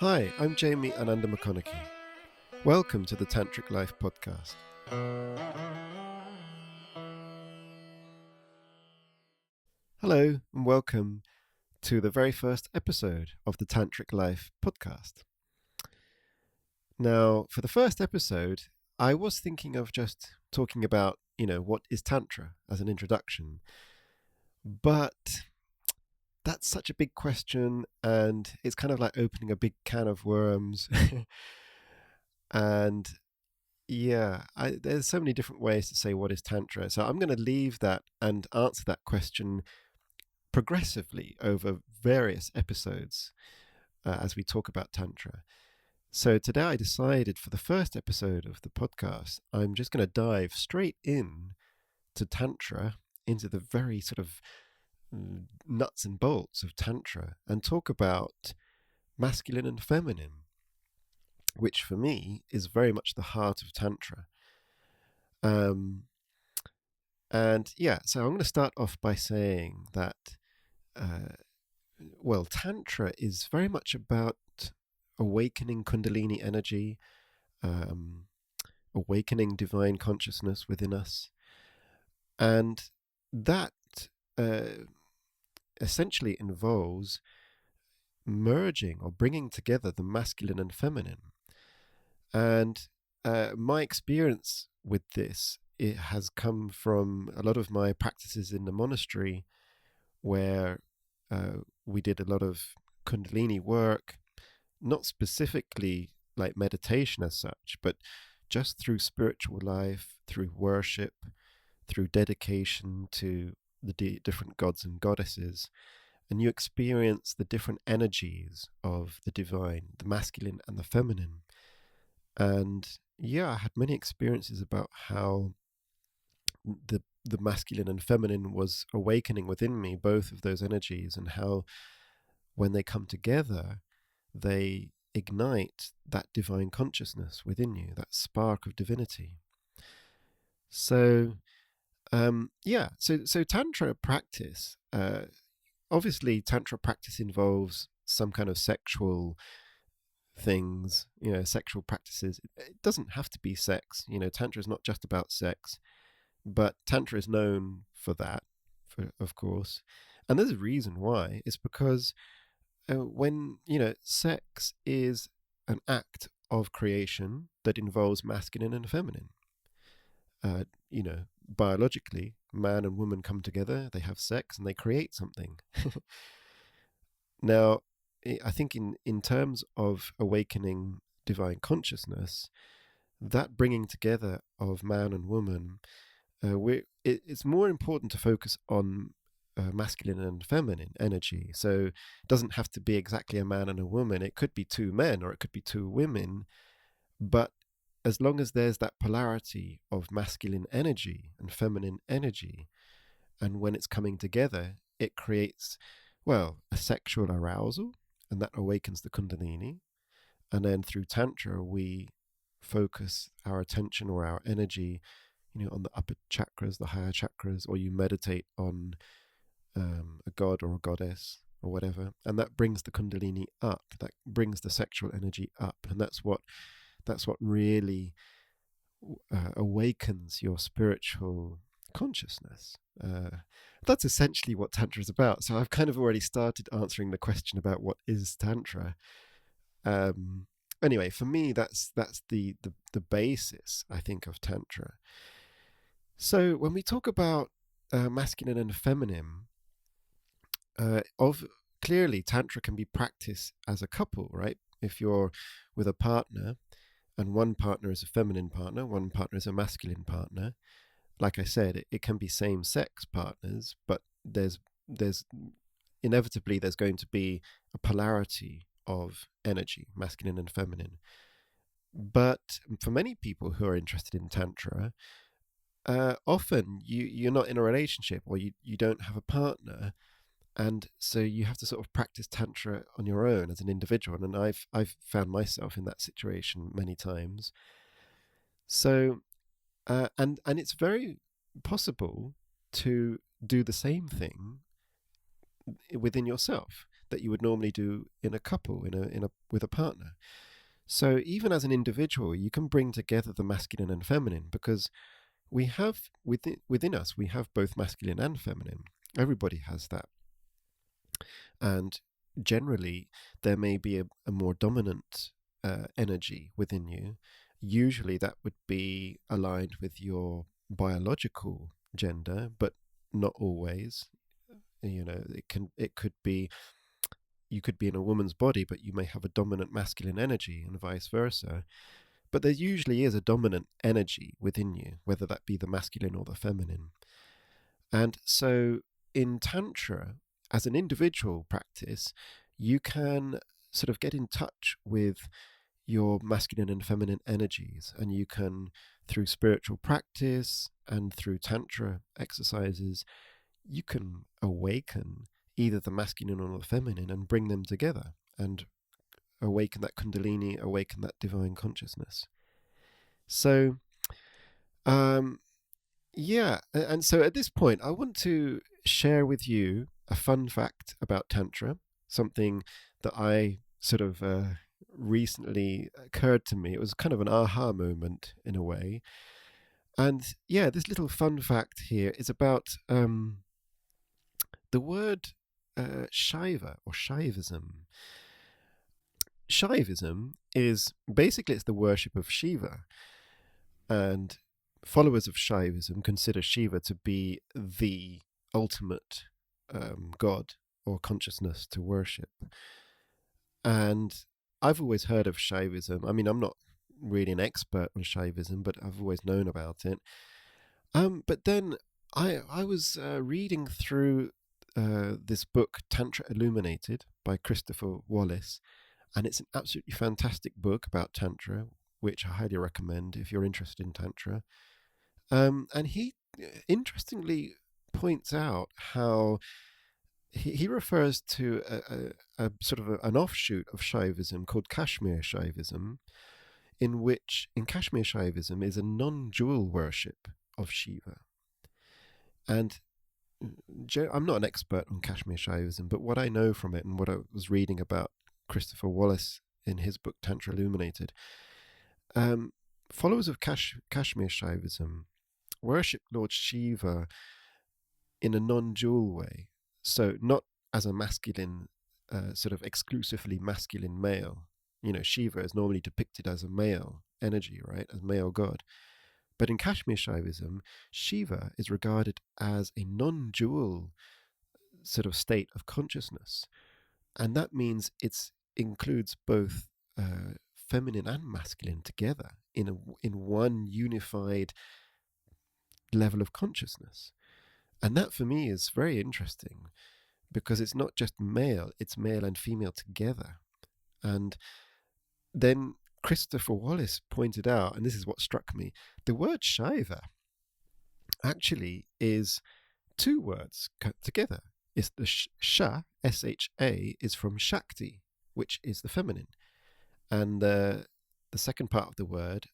Hi, I'm Jamie Ananda McConaughey. Welcome to the Tantric Life podcast. Hello, and welcome to the very first episode of the Tantric Life podcast. Now, for the first episode, I was thinking of just talking about, what is Tantra as an introduction. But that's such a big question, and it's kind of like opening a big can of worms. And yeah, there's so many different ways to say what is Tantra. So I'm going to leave that and answer that question progressively over various episodes as we talk about Tantra. So today I decided for the first episode of the podcast, I'm just going to dive straight in to Tantra, into the very sort of nuts and bolts of Tantra, and talk about masculine and feminine, which for me is very much the heart of Tantra. And yeah, so I'm going to start off by saying that, Tantra is very much about awakening Kundalini energy, awakening divine consciousness within us. And that essentially involves merging or bringing together the masculine and feminine. And my experience with this, it has come from a lot of my practices in the monastery, where we did a lot of Kundalini work, not specifically like meditation as such, but just through spiritual life, through worship, through dedication to the different gods and goddesses. And you experience the different energies of the divine, the masculine and the feminine. And yeah, I had many experiences about how the masculine and feminine was awakening within me, both of those energies, and how when they come together, they ignite that divine consciousness within you, that spark of divinity. So, so Tantra practice, obviously Tantra practice involves some kind of sexual things, sexual practices. It doesn't have to be sex. Tantra is not just about sex, but Tantra is known for that, of course. And there's a reason why. It's because when, sex is an act of creation that involves masculine and feminine. Biologically, man and woman come together, they have sex, and they create something. Now, I think in terms of awakening divine consciousness, that bringing together of man and woman, it's more important to focus on masculine and feminine energy. So it doesn't have to be exactly a man and a woman. It could be two men, or it could be two women. But as long as there's that polarity of masculine energy and feminine energy, and when it's coming together, it creates, a sexual arousal, and that awakens the Kundalini. And then through Tantra, we focus our attention or our energy, on the upper chakras, the higher chakras, or you meditate on a god or a goddess or whatever, and that brings the Kundalini up. That brings the sexual energy up, and that's what really awakens your spiritual consciousness. That's essentially what Tantra is about. So I've kind of already started answering the question about what is Tantra. Anyway, for me, that's the basis, I think, of Tantra. So when we talk about masculine and feminine, clearly Tantra can be practiced as a couple, right? If you're with a partner, and one partner is a feminine partner, one partner is a masculine partner. Like I said, it can be same-sex partners, but there's inevitably there's going to be a polarity of energy, masculine and feminine. But for many people who are interested in Tantra, often you're not in a relationship, or you don't have a partner, and so you have to sort of practice Tantra on your own as an individual. And I've found myself in that situation many times. So, and it's very possible to do the same thing within yourself. that you would normally do in a couple, in a with a partner. So even as an individual, you can bring together the masculine and feminine, because we have within us, we have both masculine and feminine. Everybody has that. And generally, there may be a more dominant energy within you. Usually, that would be aligned with your biological gender, but not always. It could be, you could be in a woman's body, but you may have a dominant masculine energy, and vice versa. But there usually is a dominant energy within you, whether that be the masculine or the feminine. And so in Tantra, as an individual practice, you can sort of get in touch with your masculine and feminine energies, and you can, through spiritual practice and through Tantra exercises, you can awaken either the masculine or the feminine and bring them together and awaken that Kundalini, awaken that divine consciousness. So, yeah, and so at this point, I want to share with you a fun fact about Tantra, something that I sort of recently occurred to me. It was kind of an aha moment in a way. And yeah, this little fun fact here is about the word Shiva or Shaivism. Shaivism is basically, it's the worship of Shiva, and followers of Shaivism consider Shiva to be the ultimate god or consciousness to worship. And I've always heard of Shaivism. I mean, I'm not really an expert on Shaivism, but I've always known about it. But then I was reading through this book, Tantra Illuminated, by Christopher Wallace, and it's an absolutely fantastic book about Tantra, which I highly recommend if you're interested in Tantra. And he interestingly points out how he refers to a sort of an offshoot of Shaivism called Kashmir Shaivism, in Kashmir Shaivism is a non-dual worship of Shiva. And I'm not an expert on Kashmir Shaivism, but what I know from it and what I was reading about Christopher Wallace in his book Tantra Illuminated, followers of Kashmir Shaivism worship Lord Shiva in a non-dual way. So not as a masculine, sort of exclusively masculine male. Shiva is normally depicted as a male energy, right? As male god. But in Kashmir Shaivism, Shiva is regarded as a non-dual sort of state of consciousness. And that means it includes both feminine and masculine together in one unified level of consciousness. And that for me is very interesting, because it's not just male, it's male and female together. And then Christopher Wallace pointed out, and this is what struck me, the word Shiva actually is two words cut together. It's the Sha, S-H-A, is from Shakti, which is the feminine. And the second part of the word,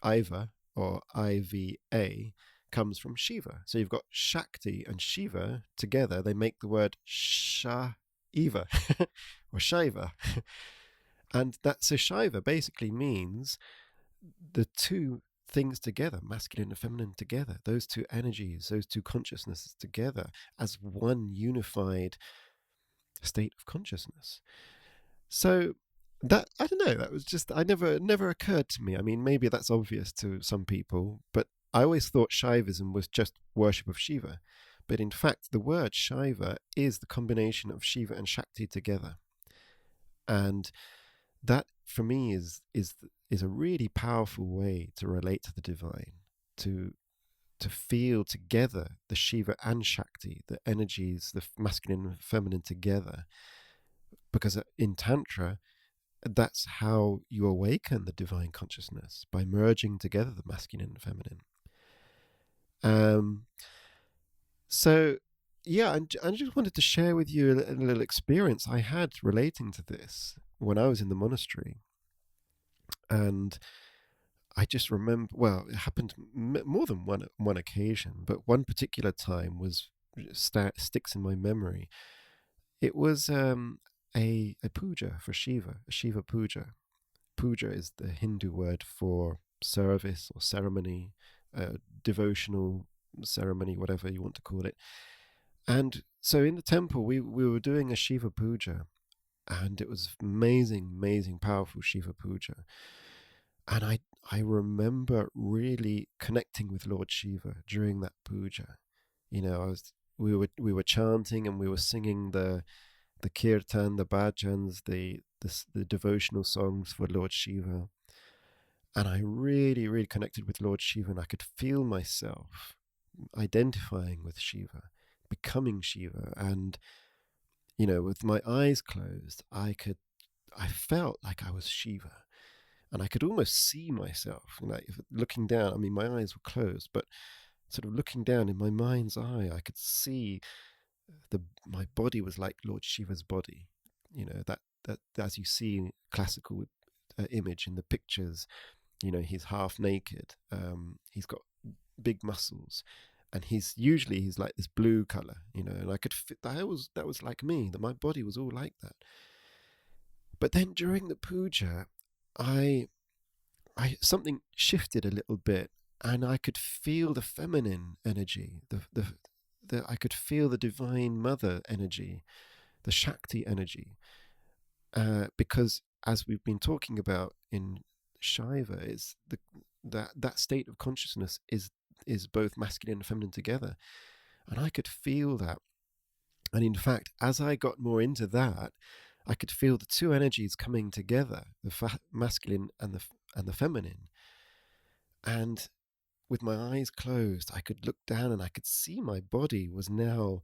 Iva, or I-V-A, comes from Shiva. So you've got Shakti and Shiva together. They make the word Shaiva or Shaiva. And so Shiva basically means the two things together, masculine and feminine together, those two energies, those two consciousnesses together as one unified state of consciousness. So that, I don't know, that was just, never occurred to me. I mean, maybe that's obvious to some people, but I always thought Shaivism was just worship of Shiva. But in fact, the word Shiva is the combination of Shiva and Shakti together. And that, for me, is a really powerful way to relate to the divine, to feel together the Shiva and Shakti, the energies, the masculine and feminine together. Because in Tantra, that's how you awaken the divine consciousness, by merging together the masculine and feminine. So yeah, I just wanted to share with you a little experience I had relating to this when I was in the monastery. And I just remember, well, it happened more than one occasion, but one particular time was sticks in my memory. It was a puja for Shiva, a Shiva puja. Puja is the Hindu word for service or ceremony, devotional ceremony, whatever you want to call it. And so in the temple, we were doing a Shiva puja, and it was amazing, powerful Shiva puja. And I remember really connecting with Lord Shiva during that puja. You know, we were chanting and we were singing the kirtan, the bhajans, the devotional songs for Lord Shiva. And I really connected with Lord Shiva, and I could feel myself identifying with Shiva, becoming Shiva. And, you know, with my eyes closed, I felt like I was Shiva. And I could almost see myself, you know, looking down. I mean, my eyes were closed, but sort of looking down in my mind's eye, I could see my body was like Lord Shiva's body. You know, that as you see in classical image in the pictures, you know, he's half naked. He's got big muscles, and he's like this blue color. You know, and I could fit that was like me. That my body was all like that. But then during the puja, I something shifted a little bit, and I could feel the feminine energy. I could feel the divine mother energy, the Shakti energy, because as we've been talking about in Shaiva, is that state of consciousness is both masculine and feminine together, and I could feel that. And in fact, as I got more into that, I could feel the two energies coming together, the masculine and the feminine. And with my eyes closed, I could look down and I could see my body was now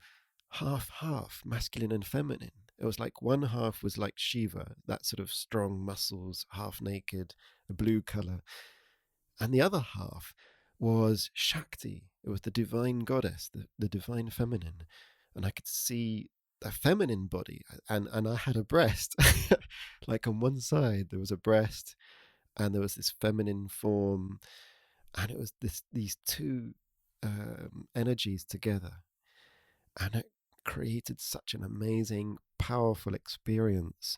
half masculine and feminine. It was like one half was like Shiva, that sort of strong muscles, half naked, a blue color. And the other half was Shakti. It was the divine goddess, the divine feminine. And I could see a feminine body, and I had a breast. Like on one side there was a breast, and there was this feminine form, and it was these two energies together, and it created such an amazing, powerful experience.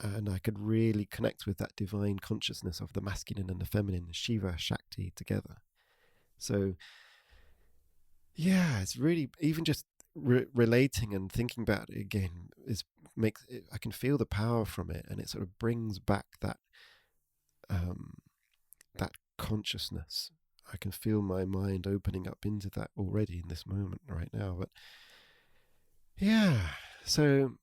And I could really connect with that divine consciousness of the masculine and the feminine, Shiva, Shakti, together. So yeah, it's really, even just relating and thinking about it again I can feel the power from it, and it sort of brings back that consciousness. I can feel my mind opening up into that already in this moment right now. But yeah, so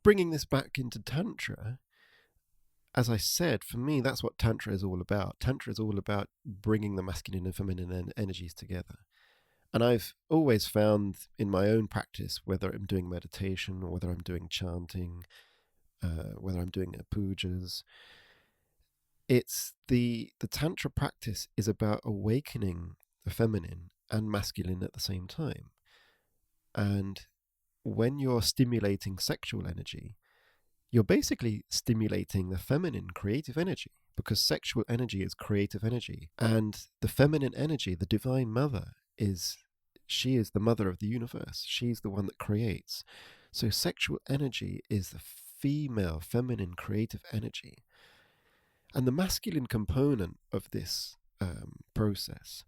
bringing this back into Tantra, as I said, for me, that's what Tantra is all about. Tantra is all about bringing the masculine and feminine energies together. And I've always found in my own practice, whether I'm doing meditation or whether I'm doing chanting, whether I'm doing pujas, it's the Tantra practice is about awakening the feminine and masculine at the same time. And when you're stimulating sexual energy, you're basically stimulating the feminine creative energy, because sexual energy is creative energy. And the feminine energy, the divine mother, she is the mother of the universe. She's the one that creates. So sexual energy is the female, feminine creative energy. And the masculine component of this process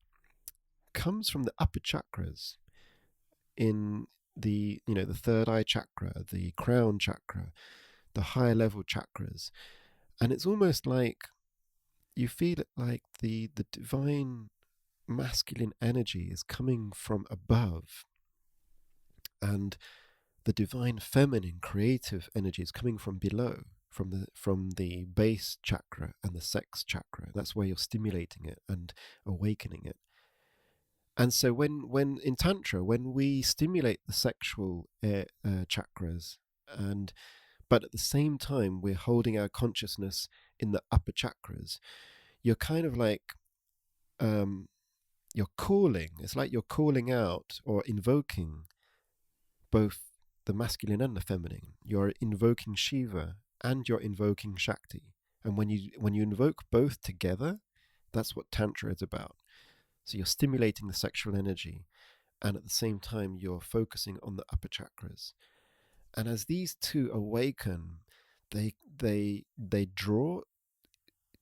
comes from the upper chakras in the third eye chakra, the crown chakra, the higher level chakras. And it's almost like you feel it like the divine masculine energy is coming from above, and the divine feminine creative energy is coming from below, from the base chakra and the sex chakra. That's where you're stimulating it and awakening it. And so when in Tantra, when we stimulate the sexual chakras, but at the same time we're holding our consciousness in the upper chakras, you're kind of like you're calling. It's like you're calling out or invoking both the masculine and the feminine. You're invoking Shiva and you're invoking Shakti. And when you invoke both together, that's what Tantra is about. So you're stimulating the sexual energy, and at the same time you're focusing on the upper chakras. And as these two awaken, they draw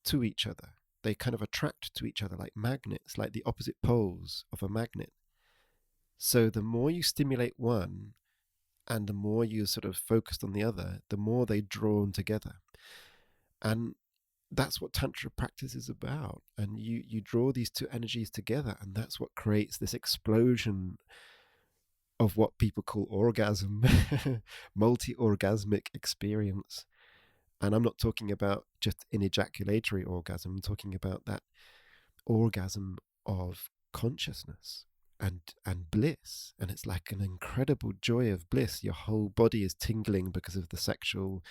to each other. They kind of attract to each other like magnets, like the opposite poles of a magnet. So the more you stimulate one and the more you're sort of focused on the other, the more they drawn together. And that's what Tantra practice is about. And you draw these two energies together, and that's what creates this explosion of what people call orgasm, multi-orgasmic experience. And I'm not talking about just an ejaculatory orgasm. I'm talking about that orgasm of consciousness and bliss. And it's like an incredible joy of bliss. Your whole body is tingling because of the sexual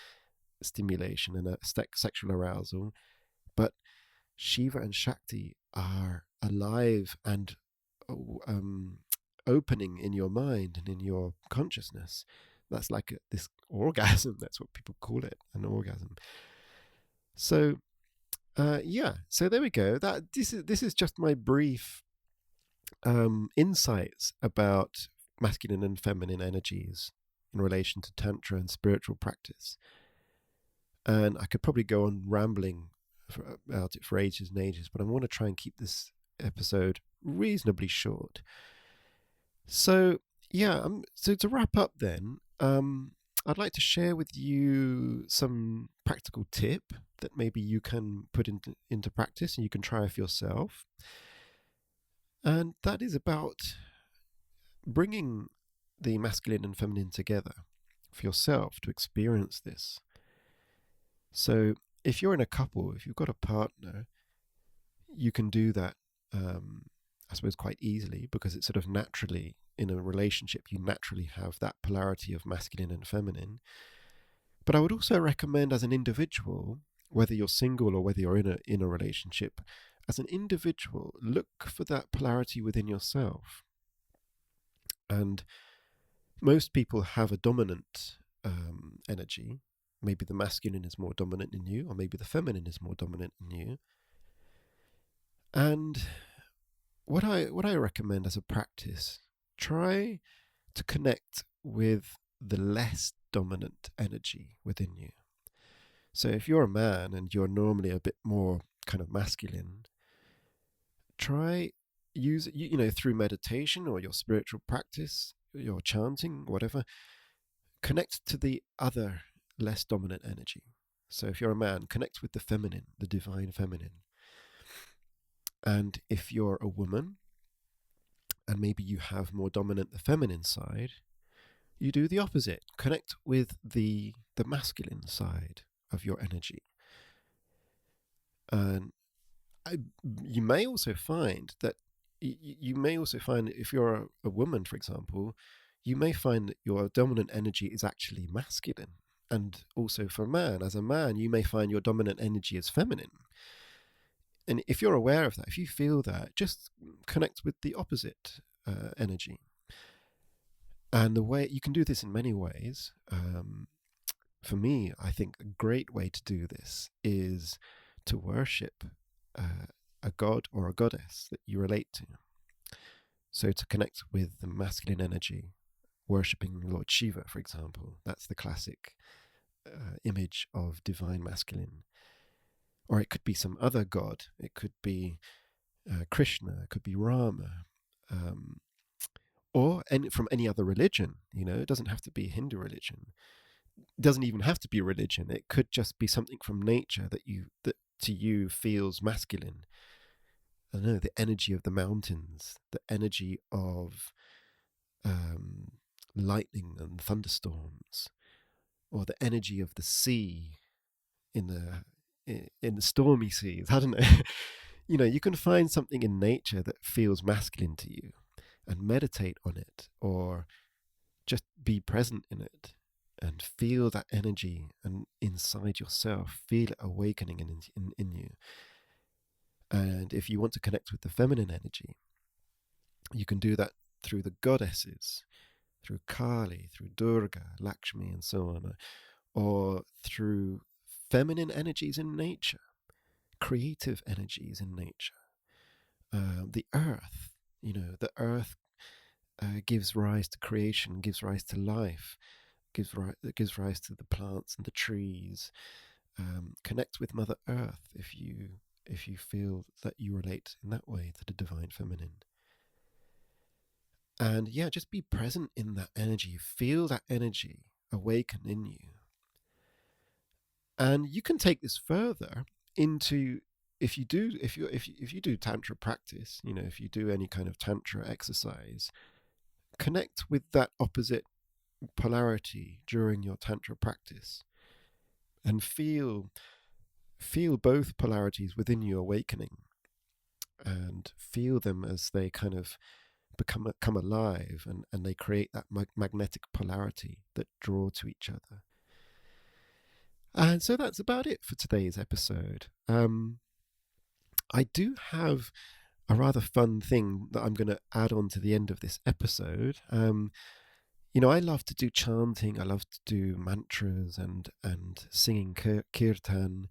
stimulation and sexual arousal. But Shiva and Shakti are alive and opening in your mind and in your consciousness. That's like this orgasm. That's what people call it, an orgasm. So, yeah. So there we go. This is just my brief insights about masculine and feminine energies in relation to Tantra and spiritual practice. And I could probably go on rambling about it for ages and ages, but I want to try and keep this episode reasonably short. So, yeah, so to wrap up then, I'd like to share with you some practical tip that maybe you can put into practice and you can try for yourself. And that is about bringing the masculine and feminine together for yourself to experience this. So if you're in a couple, if you've got a partner, you can do that, I suppose, quite easily, because it's sort of naturally, in a relationship, you naturally have that polarity of masculine and feminine. But I would also recommend, as an individual, whether you're single or whether you're in a relationship, as an individual, look for that polarity within yourself. And most people have a dominant energy. Maybe the masculine is more dominant in you, or maybe the feminine is more dominant in you. And what I recommend as a practice, try to connect with the less dominant energy within you. So if you're a man and you're normally a bit more kind of masculine, try use through meditation or your spiritual practice, your chanting, whatever, connect to the other less dominant energy. So if you're a man, connect with the feminine, the divine feminine. And if you're a woman, and maybe you have more dominant the feminine side, you do the opposite. Connect with the masculine side of your energy. And you may also find that if you're a woman, for example, you may find that your dominant energy is actually masculine. And also for a man, as a man, you may find your dominant energy is feminine. And if you're aware of that, if you feel that, just connect with the opposite energy. And the way you can do this in many ways. For me, I think a great way to do this is to worship a god or a goddess that you relate to. So to connect with the masculine energy, worshipping Lord Shiva, for example, that's the classic image of divine masculine. Or it could be some other god. It could be Krishna, it could be Rama, or from any other religion. It doesn't have to be Hindu religion. It doesn't even have to be religion. It could just be something from nature that to you feels masculine. I don't know, the energy of the mountains, the energy of lightning and thunderstorms, or the energy of the sea in the stormy seas. I don't know. You can find something in nature that feels masculine to you and meditate on it, or just be present in it and feel that energy and inside yourself, feel it awakening in you. And if you want to connect with the feminine energy, you can do that through the goddesses, through Kali, through Durga, Lakshmi, and so on, or through feminine energies in nature, creative energies in nature. The earth, the earth gives rise to creation, gives rise to life. gives rise to the plants and the trees. Connect with Mother Earth if you feel that you relate in that way to the divine feminine. And yeah, just be present in that energy. Feel that energy awaken in you. And you can take this further into, if you do tantra practice, if you do any kind of tantra exercise, connect with that opposite polarity during your tantra practice, and feel both polarities within you awakening, and feel them as they kind of come alive, and they create that magnetic polarity that draw to each other. And so that's about it for today's episode. I do have a rather fun thing that I'm going to add on to the end of this episode. I love to do chanting. I love to do mantras and singing kirtan,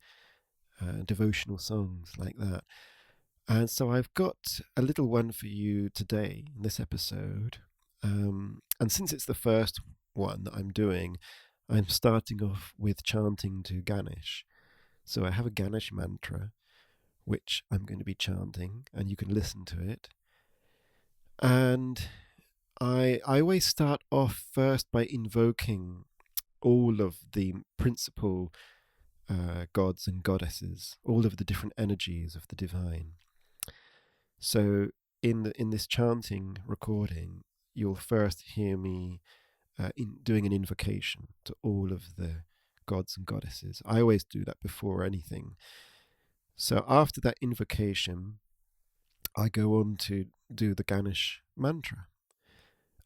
devotional songs like that. And so I've got a little one for you today in this episode. And since it's the first one that I'm doing, I'm starting off with chanting to Ganesh. So I have a Ganesh mantra, which I'm going to be chanting, and you can listen to it. And I always start off first by invoking all of the principal gods and goddesses, all of the different energies of the divine. So in this chanting recording, you'll first hear me doing an invocation to all of the gods and goddesses. I always do that before anything. So after that invocation, I go on to do the Ganesh mantra,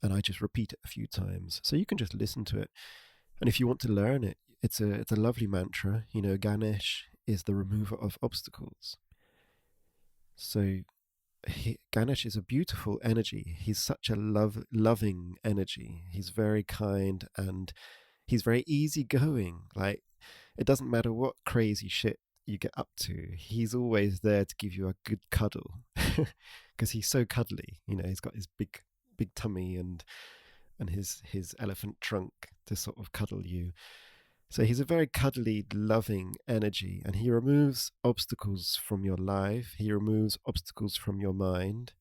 and I just repeat it a few times. So you can just listen to it. And if you want to learn it, it's a lovely mantra. Ganesh is the remover of obstacles. So Ganesh is a beautiful energy. He's such a loving energy. He's very kind, and he's very easygoing. Like, it doesn't matter what crazy shit you get up to, he's always there to give you a good cuddle, because he's so cuddly. He's got his big tummy and his elephant trunk to sort of cuddle you. So he's a very cuddly, loving energy, and he removes obstacles from your life. He removes obstacles from your mind.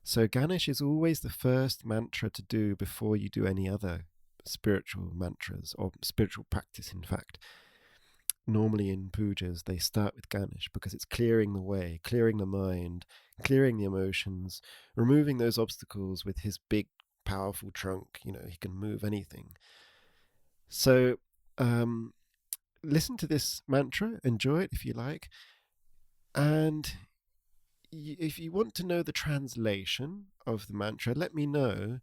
So Ganesh is always the first mantra to do before you do any other spiritual mantras or spiritual practice, in fact. Normally in pujas, they start with Ganesh because it's clearing the way, clearing the mind, clearing the emotions, removing those obstacles with his big, powerful trunk. He can move anything. So listen to this mantra, enjoy it if you like, and if you want to know the translation of the mantra, let me know.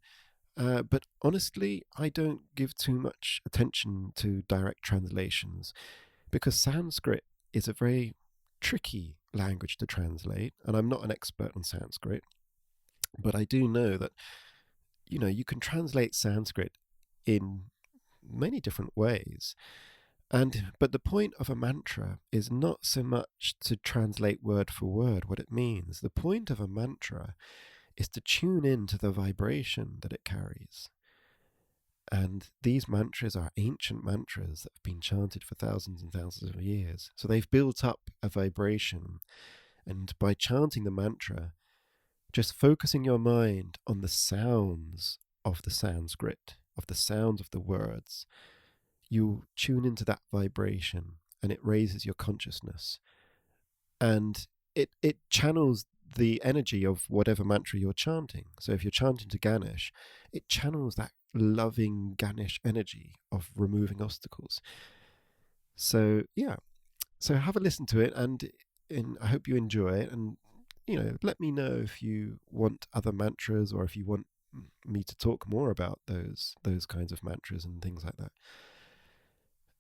But honestly, I don't give too much attention to direct translations, because Sanskrit is a very tricky language to translate, and I'm not an expert on Sanskrit, but I do know that you can translate Sanskrit in many different ways. But the point of a mantra is not so much to translate word for word what it means. The point of a mantra is to tune in to the vibration that it carries. And these mantras are ancient mantras that have been chanted for thousands and thousands of years. So they've built up a vibration. And by chanting the mantra, just focusing your mind on the sounds of the Sanskrit, of the sounds of the words, you tune into that vibration, and it raises your consciousness, and it channels the energy of whatever mantra you're chanting. So if you're chanting to Ganesh, it channels that loving Ganesh energy of removing obstacles. So yeah, so have a listen to it, and I hope you enjoy it. And let me know if you want other mantras, or if you want me to talk more about those kinds of mantras and things like that.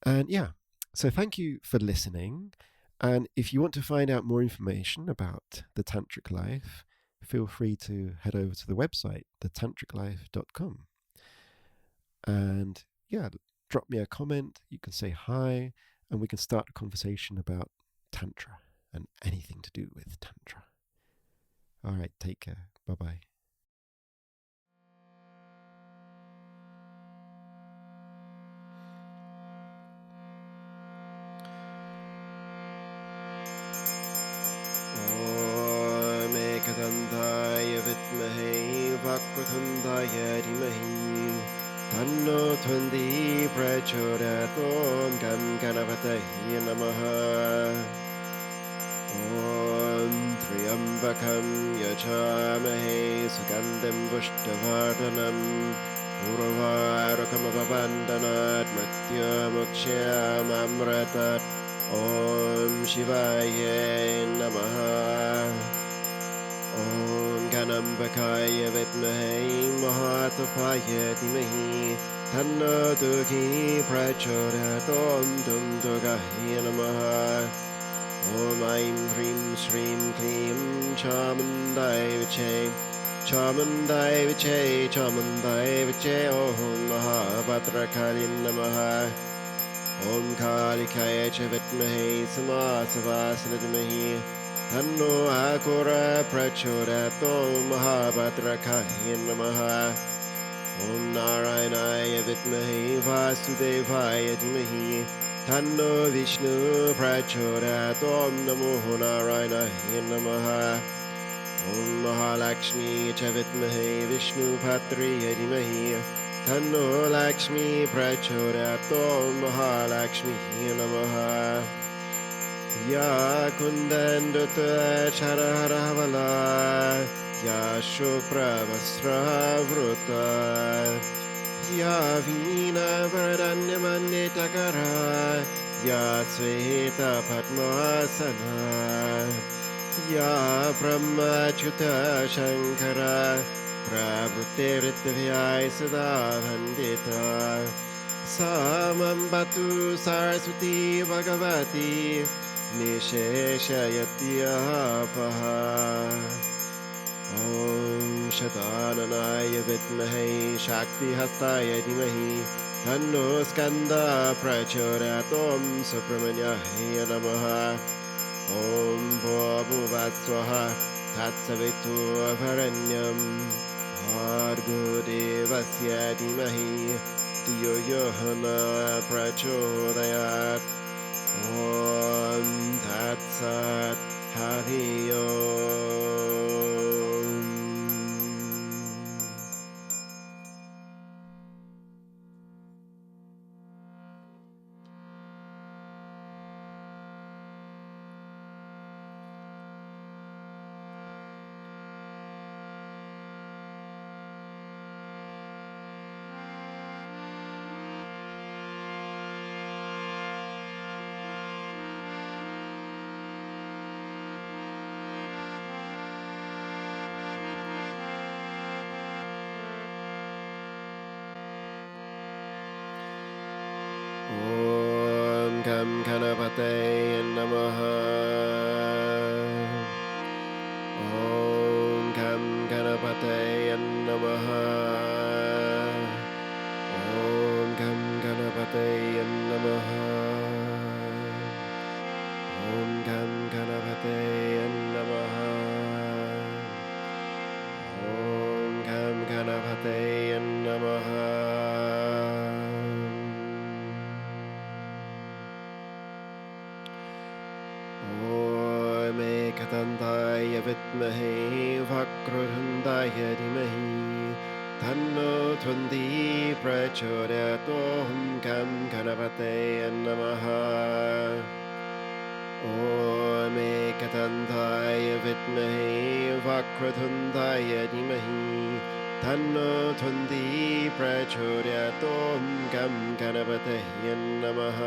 And yeah, so thank you for listening. And if you want to find out more information about the Tantric Life, feel free to head over to the website, thetantriclife.com. And yeah, drop me a comment. You can say hi, and we can start a conversation about Tantra and anything to do with Tantra. All right, take care. Bye-bye. विद्महे वक्रतुण्डाय धीमहि तन्नो त्वन्ति प्रचोदयात् ॐ गं गणपतये नमः ॐ त्र्यम्बकं यजामहे सुगन्धिं पुष्टिवर्धनम् उर्वारुकमिवबन्धनात् मृत्युमुक्षयममृतात् ॐ शिवाय नमः ॐ गणाम्बिकाय विद्महे महातपाय धीमहि तन्नो दुःखी प्रचोदयात् ॐ दुन्दुगाय नमः ॐ ऐं ह्रीं श्रीं क्लीं चामुण्डाय विचे चामुण्डाय विचे चामुण्डाय विचे ॐ महाभद्रकाली नमः ॐ कालिकाय च विद्महे समासवासिने धीमहि तन्नो अघोरा प्रचोदयात् ॐ महाभद्रकाली नमः ॐ नारायणाय विद्महे वासुदेवाय धीमहि तन्नो विष्णु प्रचोदयात् ॐ नमो नारायणाय नमः ॐ महालक्ष्मी च विद्महे विष्णुभद्राय धीमहि तन्नो लक्ष्मी प्रचोदयात् ॐ महालक्ष्मी नमः या कुन्दन्दुतचरहरवला या शुभ्रवस्त्रवृता या वीणावरदान्यमन्डितकरा या श्वेतपद्मासना या ब्रह्मच्युतशङ्करा प्रवृत्तिरित्यव्याय सदा वन्दिता सा मम्बतु सरस्वती भगवती निशेषयत्यपः ॐ शताननाय विद्महे शक्तिहस्ताय धीमहि तन्नो स्कन्दः प्रचोदयात् ॐ सुब्रह्मण्याय नमः ॐ भूर्भुवस्सुवः तत्सवितुर्वरेण्यं भर्गो देवस्य धीमहि धियो यो नः प्रचोदयात् ॐ तत्सत् हरि ओम् गं गणपतये नमः ॐ गं गणपतये नमः ॐ गं गणपतये नमः ॐ गं गणपतये नमः ॐ गं गणपतये नमः एकदन्ताय विद्महे वक्रतुण्डाय धीमहि तन्नो त्वन्ति प्रचोदयात् ॐ गं गणपतये नमः ॐ एकदन्ताय विद्महे वक्रतुण्डाय धीमहि तन्नो त्वन्ति प्रचोदयात् ॐ गं गणपतये नमः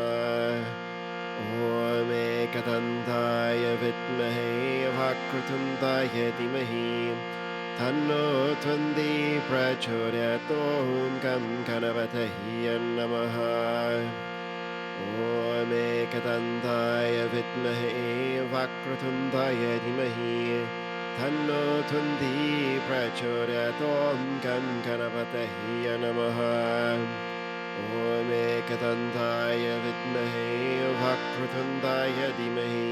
ॐ एकदन्ताय विद्महे वक्रतुण्डाय धीमहि तन्नो त्वन्ति प्रचोदयात् ॐ गं गणपतये नमः ॐ एकदन्ताय विद्महे वक्रतुण्डाय धीमहि तन्नो त्वन्ति प्रचोदयात् ॐ गं गणपतये नमः ॐ एकदन्ताय विद्महे वक्रतुण्डाय धीमहि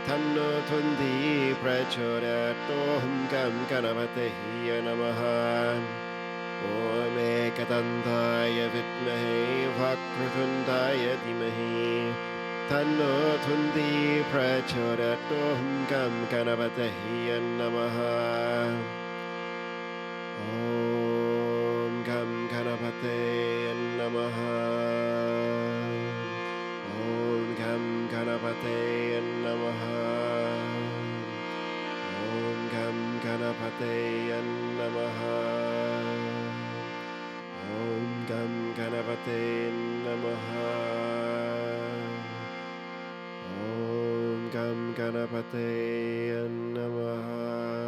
तन्नो त्वन्ति प्रचोदयात् ॐ गं गणपतये नमः ॐ एकदन्ताय विद्महे वक्रतुण्डाय धीमहि तन्नो त्वन्ति प्रचोदयात् ॐ गं गणपतये नमः ॐ Om Gam Ganapate Namaha. Om Gam Ganapate Namaha. Om Gam Ganapate Namaha. Om Gam Ganapate Namaha. Om Gam Ganapate Namaha.